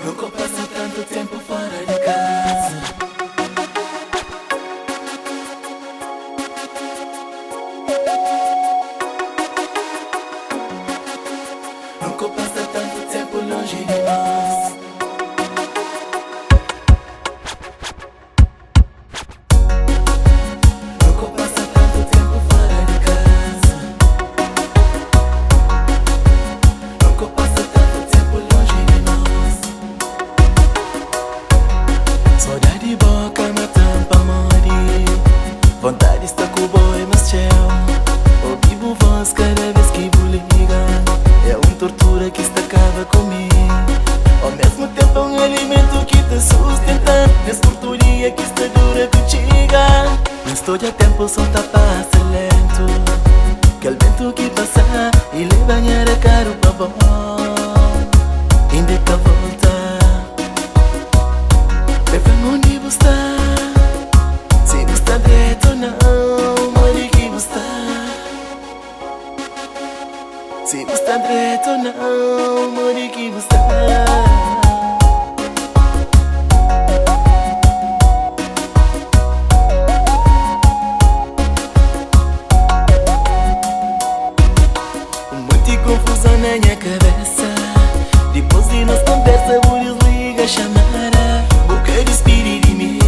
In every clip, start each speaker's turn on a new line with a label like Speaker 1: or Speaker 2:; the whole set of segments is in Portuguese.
Speaker 1: Nunca passa tanto tempo fora de casa. Nunca passa tanto tempo longe de nós. Nunca passa tanto tempo fora de casa. Nunca passa tanto tempo longe de nós. Saudade boca me tampa morrer. Vontade está com o boy mas tchau. Ouvivo voz cada vez que vou ligar. É uma tortura que está acaba comigo. Ao mesmo tempo é um alimento que te sustenta. Nessa torturia que está dura contigo. Não estou a tempo, só tá passa lento. Que o vento que passa e lhe banhar a caro pra bom. Indica volta. Prefere onde você está. Se você está direito ou não, onde que você está. Se você está direito ou não, onde que você está. Confusão na minha cabeça. Depois de nós conversa, vou desligar a chamada. Vou querer despedir de mim.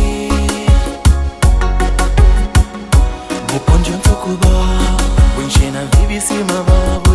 Speaker 1: Vou pôr junto com o bom. Vou encher na vida em cima, vou